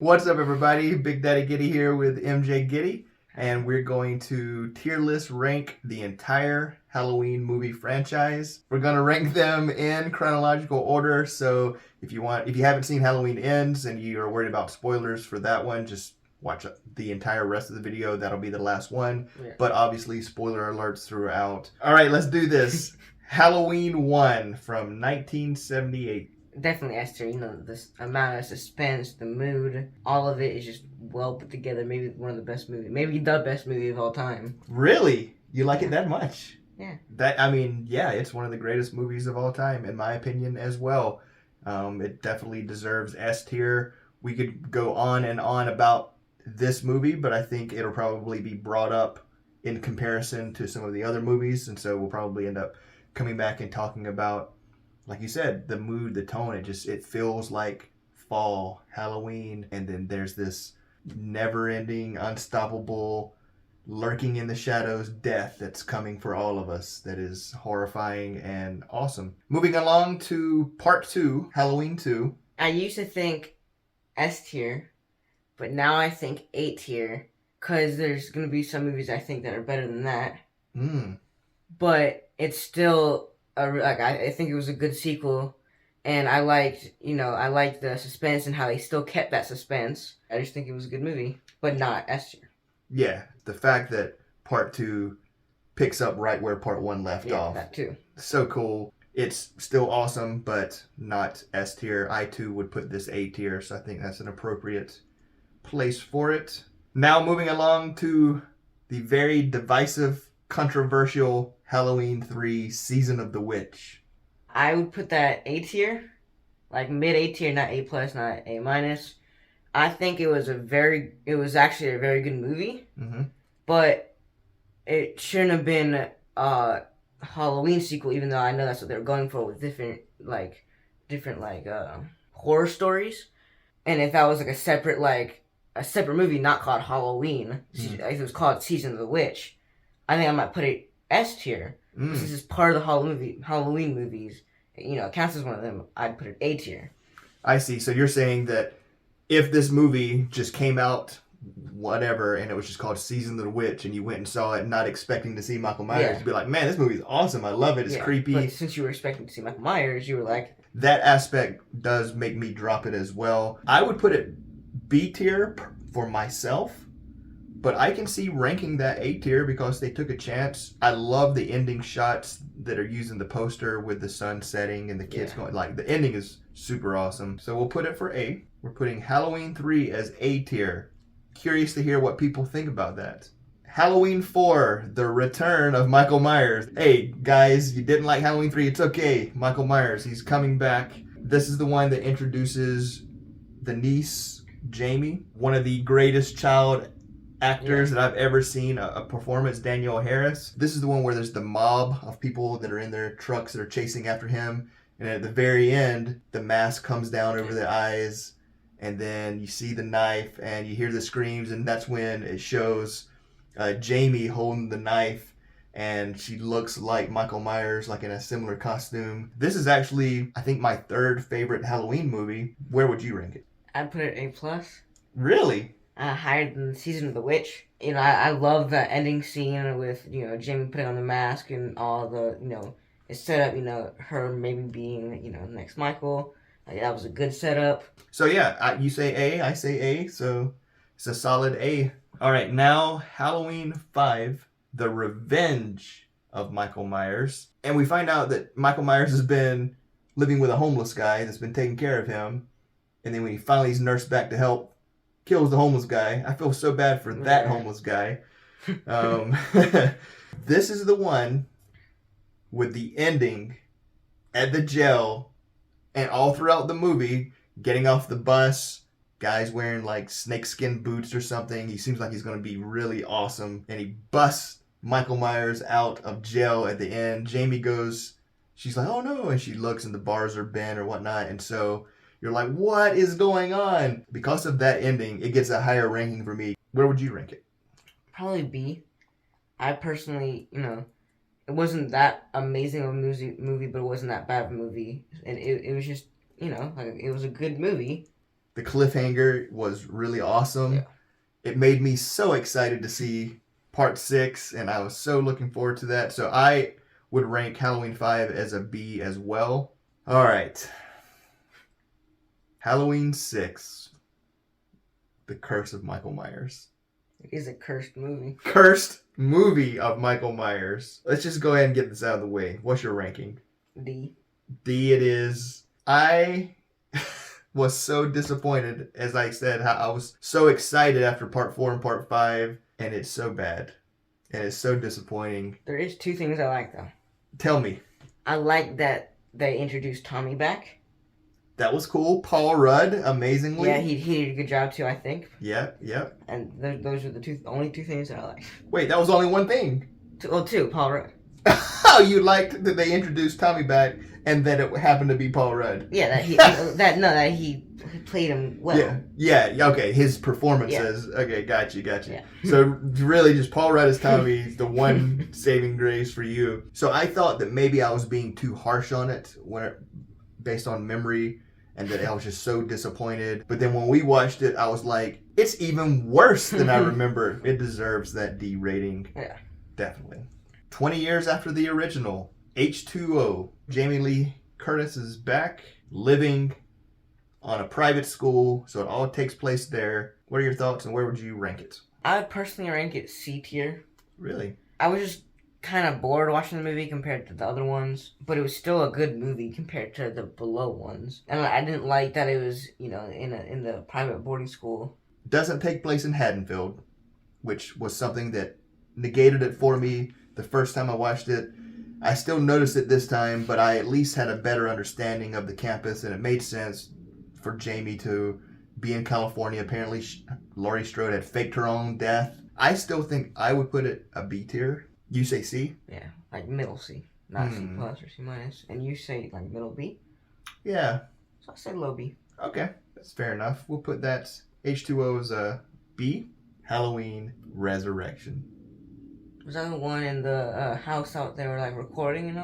What's up, everybody? Big Daddy Giddy here with MJ Giddy, and we're going to tier list rank the entire Halloween movie franchise. We're going to rank them in chronological order, so if you haven't seen Halloween Ends and you are worried about spoilers for that one, just watch the entire rest of the video. That'll be the last one, but obviously spoiler alerts throughout. All right, let's do this. Halloween 1 from 1978. Definitely Esther, this amount of suspense, the mood, all of it is just well put together. Maybe one of the best movies, maybe the best movie of all time. Really? You like it that much? Yeah. It's one of the greatest movies of all time, in my opinion, as well. It definitely deserves S tier. We could go on and on about this movie, but I think it'll probably be brought up in comparison to some of the other movies, and so we'll probably end up coming back and talking about, like you said, the mood, the tone. It feels like fall, Halloween, and then there's this never-ending, unstoppable, lurking in the shadows death that's coming for all of us. That is horrifying and awesome. Moving along to part 2, Halloween 2. I used to think S tier, but now I think A tier, because there's going to be some movies I think that are better than that. But it's still I think it was a good sequel, and I liked the suspense and how they still kept that suspense. I just think it was a good movie, but not S tier. Yeah, the fact that part 2 picks up right where part 1 left off. That too. So cool. It's still awesome, but not S tier. I too would put this A tier, so I think that's an appropriate place for it. Now moving along to the very divisive, controversial Halloween 3 Season of the Witch. I would put that A tier, like mid A tier, not A plus, not A minus. I think it was actually a very good movie, but it shouldn't have been a Halloween sequel, even though I know that's what they were going for with different horror stories. And if that was like a separate movie, not called Halloween, if it was called Season of the Witch, I think I might put it S tier. This is part of the Halloween movies. It counts as one of them. I'd put it A tier. I see. So you're saying that if this movie just came out, whatever, and it was just called Season of the Witch, and you went and saw it not expecting to see Michael Myers, you'd be like, man, this movie's awesome. I love it. It's creepy. But since you were expecting to see Michael Myers, you were like... That aspect does make me drop it as well. I would put it B tier for myself, but I can see ranking that A tier because they took a chance. I love the ending shots that are used in the poster with the sun setting and the kids going. Like, the ending is super awesome. So we'll put it for A. We're putting Halloween 3 as A tier. Curious to hear what people think about that. Halloween 4, the return of Michael Myers. Hey, guys, you didn't like Halloween 3, it's okay. Michael Myers, he's coming back. This is the one that introduces the niece, Jamie, one of the greatest child actors that I've ever seen a performance, Danielle Harris. This is the one where there's the mob of people that are in their trucks that are chasing after him. And at the very end, the mask comes down over their eyes. And then you see the knife and you hear the screams. And that's when it shows Jamie holding the knife. And she looks like Michael Myers, like in a similar costume. This is actually, I think, my third favorite Halloween movie. Where would you rank it? I'd put it A plus. Really? Higher than Season of the Witch. I love the ending scene with, Jamie putting on the mask and all the, it's set up, her maybe being, next Michael. That was a good setup. So yeah, you say A, I say A, so it's a solid A. All right, now Halloween 5, The Revenge of Michael Myers. And we find out that Michael Myers has been living with a homeless guy that's been taking care of him. And then when he finally is nursed back to help, kills the homeless guy. I feel so bad for that homeless guy. This is the one with the ending at the jail and all throughout the movie, getting off the bus, guys wearing like snakeskin boots or something. He seems like he's going to be really awesome. And he busts Michael Myers out of jail at the end. Jamie goes, she's like, oh no. And she looks and the bars are bent or whatnot. And so you're like, what is going on? Because of that ending, it gets a higher ranking for me. Where would you rank it? Probably B. I personally, it wasn't that amazing of a movie, but it wasn't that bad of a movie. And it was just, it was a good movie. The cliffhanger was really awesome. Yeah. It made me so excited to see part 6, and I was so looking forward to that. So I would rank Halloween 5 as a B as well. All right. Halloween 6. The Curse of Michael Myers. It is a cursed movie. Cursed movie of Michael Myers. Let's just go ahead and get this out of the way. What's your ranking? D. D it is. I was so disappointed, as I said, how I was so excited after part 4 and part 5, and it's so bad. And it's so disappointing. There is 2 things I like, though. Tell me. I like that they introduced Tommy back. That was cool. Paul Rudd, amazingly. Yeah, he did a good job, too, I think. Yep. And those are the only two things that I like. Wait, that was only one thing. Two, Paul Rudd. Oh, you liked that they introduced Tommy back, and then it happened to be Paul Rudd. Yeah, that he played him well. Yeah. Okay, his performances. Yeah. Okay, got you. Yeah. So really, just Paul Rudd as Tommy is the one saving grace for you. So I thought that maybe I was being too harsh on it based on memory, and that I was just so disappointed. But then when we watched it, I was like, it's even worse than I remember. It deserves that D rating. Yeah, definitely. 20 years after the original, H2O. Jamie Lee Curtis is back, living on a private school, so it all takes place there. What are your thoughts, and where would you rank it? I would personally rank it C tier. Really? I was just kind of bored watching the movie compared to the other ones, but it was still a good movie compared to the below ones. And I didn't like that it was, in the private boarding school. Doesn't take place in Haddonfield, which was something that negated it for me the first time I watched it. I still noticed it this time, but I at least had a better understanding of the campus, and it made sense for Jamie to be in California. Apparently, Laurie Strode had faked her own death. I still think I would put it a B tier. You say C? Yeah, like middle C, not C plus or C minus. And you say like middle B? Yeah. So I say low B. Okay, that's fair enough. We'll put that H2O as a B. Halloween Resurrection. Was that the one in the house out there, like recording,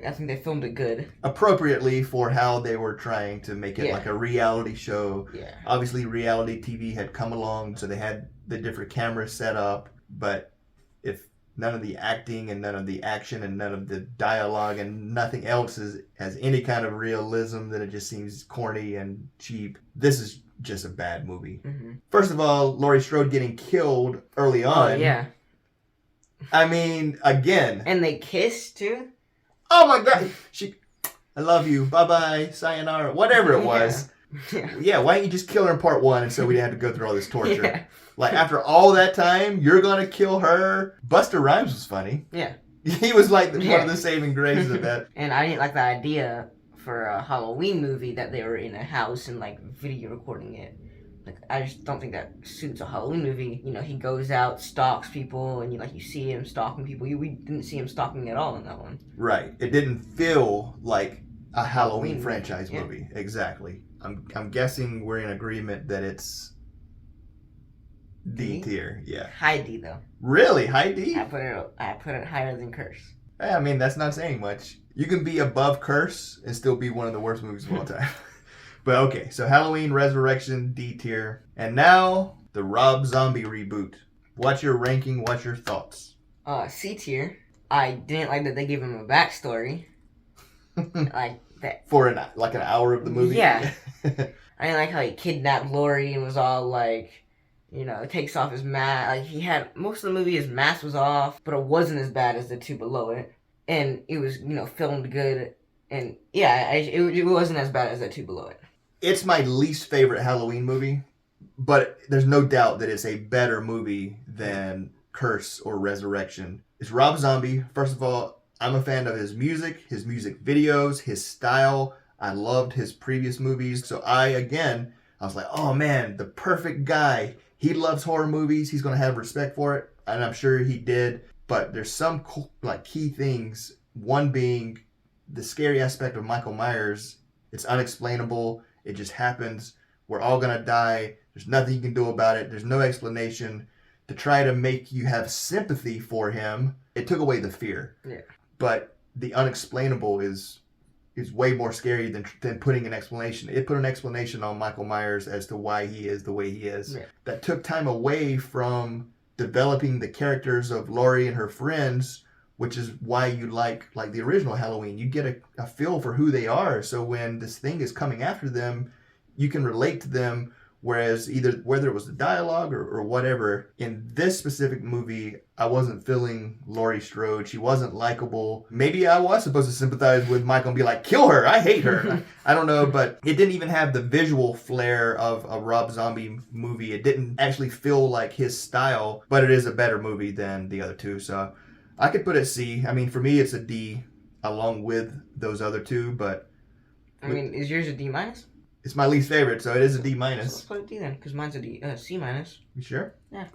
I think they filmed it good. Appropriately for how they were trying to make it like a reality show. Yeah. Obviously, reality TV had come along, so they had the different cameras set up. But if none of the acting and none of the action and none of the dialogue and nothing else has any kind of realism, then it just seems corny and cheap. This is just a bad movie. Mm-hmm. First of all, Laurie Strode getting killed early on. Oh, yeah. I mean, again. And they kiss, too? Oh, my God. I love you. Bye-bye. Sayonara. Whatever it was. Yeah, why didn't you just kill her in part 1 and so we didn't have to go through all this torture? Yeah. Like, after all that time, you're going to kill her? Busta Rhymes was funny. Yeah. He was like one of the saving graces of that. And I didn't like the idea for a Halloween movie that they were in a house and like video recording it. Like, I just don't think that suits a Halloween movie. He goes out, stalks people, and you see him stalking people. We didn't see him stalking at all in that one. Right. It didn't feel like a Halloween franchise movie. Exactly. I'm guessing we're in agreement that it's D tier. Yeah. High D though. Really? High D? I put it higher than Curse. I mean, that's not saying much. You can be above Curse and still be one of the worst movies of all time. But okay, so Halloween Resurrection, D tier. And now, the Rob Zombie reboot. What's your ranking? What's your thoughts? C tier. I didn't like that they gave him a backstory. Like that. For an hour of the movie? Yeah. I didn't like how he kidnapped Laurie and was all like, takes off his mask. Like, he had, most of the movie, his mask was off, but it wasn't as bad as the two below it. And it was, filmed good. And yeah, it wasn't as bad as the two below it. It's my least favorite Halloween movie, but there's no doubt that it's a better movie than Curse or Resurrection. It's Rob Zombie. First of all, I'm a fan of his music videos, his style. I loved his previous movies. So I was like, oh man, the perfect guy. He loves horror movies. He's going to have respect for it. And I'm sure he did. But there's some cool, key things. One being the scary aspect of Michael Myers. It's unexplainable. It just happens. We're all going to die. There's nothing you can do about it. There's no explanation. To try to make you have sympathy for him, it took away the fear. Yeah. But the unexplainable is is way more scary than putting an explanation. It put an explanation on Michael Myers as to why he is the way he is. Yeah. That took time away from developing the characters of Laurie and her friends, which is why you like the original Halloween. You get a feel for who they are. So when this thing is coming after them, you can relate to them. Whereas whether it was the dialogue or whatever, in this specific movie, I wasn't feeling Laurie Strode. She wasn't likable. Maybe I was supposed to sympathize with Michael and be like, kill her, I hate her. I don't know, but it didn't even have the visual flair of a Rob Zombie movie. It didn't actually feel like his style, but it is a better movie than the other two. So I could put it C. I mean, for me, it's a D along with those other two, but... I mean, is yours a D minus? It's my least favorite, so it is a D So minus. let's put a D then, because mine's a C minus. You sure? Yeah.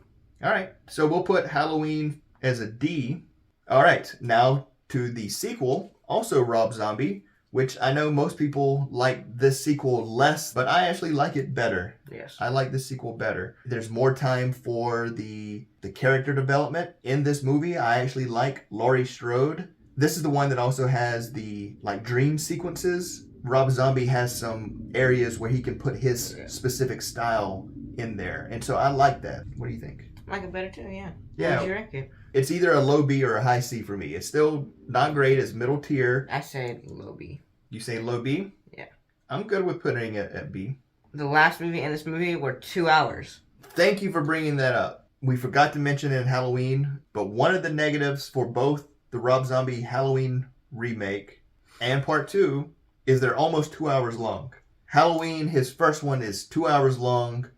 All right. So we'll put Halloween as a D. All right. Now to the sequel, also Rob Zombie, which I know most people like this sequel less, but I actually like it better. Yes. I like this sequel better. There's more time for the character development in this movie. I actually like Laurie Strode. This is the one that also has the dream sequences. Rob Zombie has some areas where he can put his specific style in there. And so I like that. What do you think? I like it better too, yeah. Yeah. What would you rank it? It's either a low B or a high C for me. It's still not great. It's middle tier. I said low B. You say low B? Yeah. I'm good with putting it at B. The last movie and this movie were 2 hours. Thank you for bringing that up. We forgot to mention in Halloween, but one of the negatives for both the Rob Zombie Halloween remake and part 2 is they're almost 2 hours long. Halloween, his first one, is 2 hours long,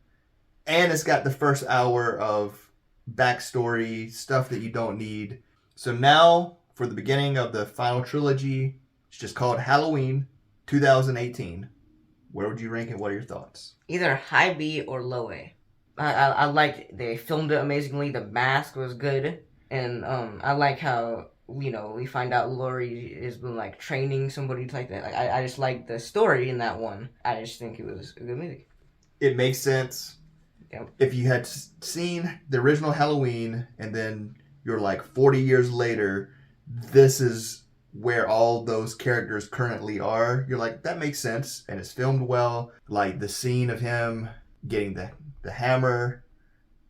and it's got the first hour of backstory, stuff that you don't need. So now, for the beginning of the final trilogy, it's just called Halloween 2018. Where would you rank it? What are your thoughts? Either high B or low A. I liked, they filmed it amazingly, the mask was good, and I like how, we find out Laurie has been training somebody like that. I just like the story in that one. I just think it was a good movie. It makes sense. Yep. If you had seen the original Halloween and then you're 40 years later, this is where all those characters currently are. You're like, that makes sense, and it's filmed well. Like the scene of him getting the hammer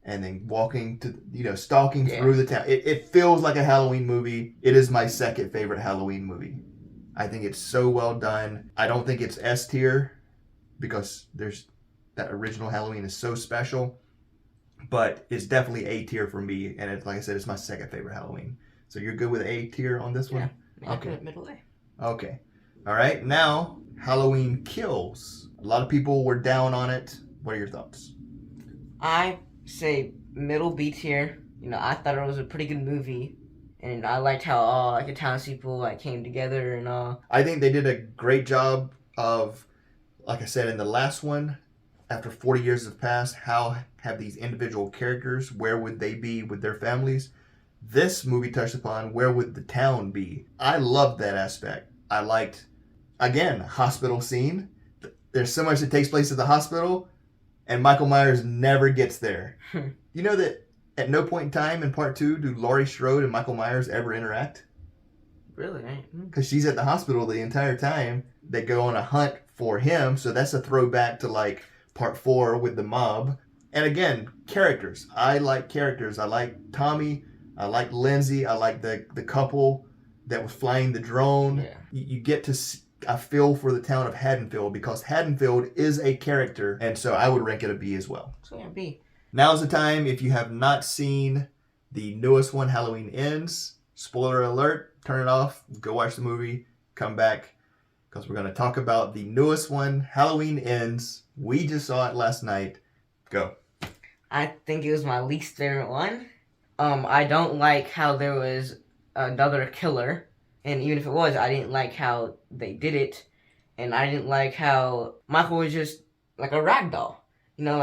and then walking to, stalking through the town. It feels like a Halloween movie. It is my second favorite Halloween movie. I think it's so well done. I don't think it's S tier because that original Halloween is so special, but it's definitely A tier for me. And like I said, it's my second favorite Halloween. So you're good with A tier on this one? Yeah, okay. Middle A. Okay. All right. Now, Halloween Kills. A lot of people were down on it. What are your thoughts? I say middle B tier. I thought it was a pretty good movie, and I liked how all the townspeople came together and all. I think they did a great job of, like I said in the last one, after 40 years have passed, how have these individual characters, where would they be with their families? This movie touched upon where would the town be. I loved that aspect. I liked, again, hospital scene. There's so much that takes place at the hospital, and Michael Myers never gets there. You know that at no point in time in part 2 do Laurie Strode and Michael Myers ever interact? Really? Because she's at the hospital the entire time. They go on a hunt for him, so that's a throwback to part 4 with the mob. And again, characters. I like characters. I like Tommy. I like Lindsay. I like the couple that was flying the drone. Yeah. You get to see a feel for the town of Haddonfield because Haddonfield is a character, and so I would rank it a B as well. So yeah, B. Now's the time. If you have not seen the newest one, Halloween Ends, spoiler alert, turn it off, go watch the movie, come back, because we're going to talk about the newest one, Halloween Ends. We just saw it last night. Go. I think it was my least favorite one. I don't like how there was another killer, and even if it was, I didn't like how they did it, and I didn't like how Michael was just like a rag doll.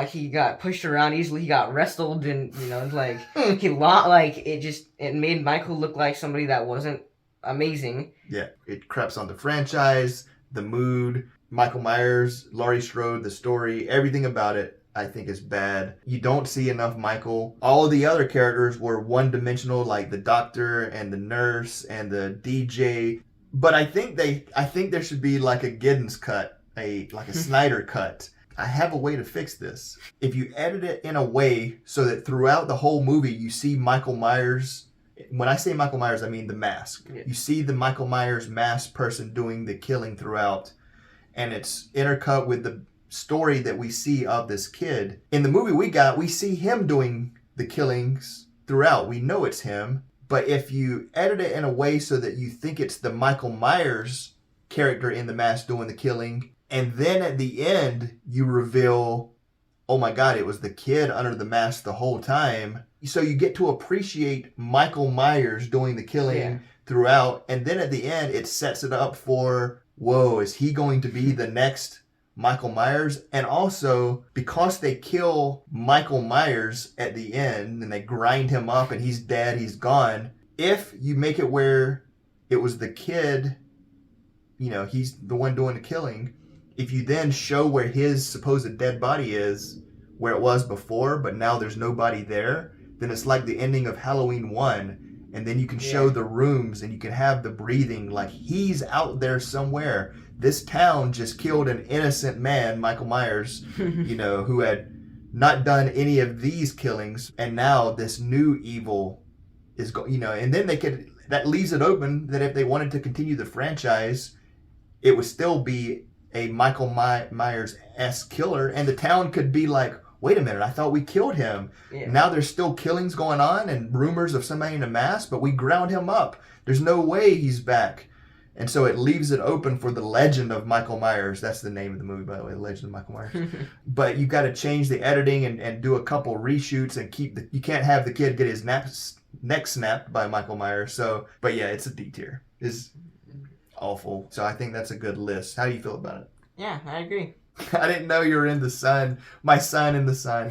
He got pushed around easily, he got wrestled, and it made Michael look like somebody that wasn't amazing. Yeah, it craps on the franchise, the mood, Michael Myers, Laurie Strode, the story, everything about it. I think is bad. You don't see enough Michael. All of the other characters were one-dimensional, like the doctor and the nurse and the DJ. But I think there should be like a Giddens cut, like a Snyder cut. I have a way to fix this. If you edit it in a way so that throughout the whole movie you see Michael Myers. When I say Michael Myers, I mean the mask. Yeah. You see the Michael Myers masked person doing the killing throughout, and it's intercut with the story that we see of this kid. In the movie we see him doing the killings throughout. We know it's him. But if you edit it in a way so that you think it's the Michael Myers character in the mask doing the killing, and then at the end you reveal, oh my God, it was the kid under the mask the whole time. So you get to appreciate Michael Myers doing the killing throughout, and then at the end it sets it up for, whoa, is he going to be the next Michael Myers? And also, because they kill Michael Myers at the end and they grind him up and he's dead, he's gone, if you make it where it was the kid, he's the one doing the killing, if you then show where his supposed dead body is, where it was before, but now there's nobody there, then it's like the ending of Halloween 1. And then you can show the rooms and you can have the breathing like he's out there somewhere. This town just killed an innocent man, Michael Myers, who had not done any of these killings. And now this new evil is and then that leaves it open that if they wanted to continue the franchise, it would still be a Michael Myers-esque killer. And the town could be like, wait a minute, I thought we killed him. Yeah. Now there's still killings going on and rumors of somebody in a mask, but we ground him up. There's no way he's back. And so it leaves it open for the legend of Michael Myers. That's the name of the movie, by the way, The Legend of Michael Myers. But you've got to change the editing and do a couple reshoots and you can't have the kid get his neck snapped by Michael Myers. So, but yeah, it's a D tier. It's awful. So I think that's a good list. How do you feel about it? Yeah, I agree. I didn't know you were in the sun. My son in the sun.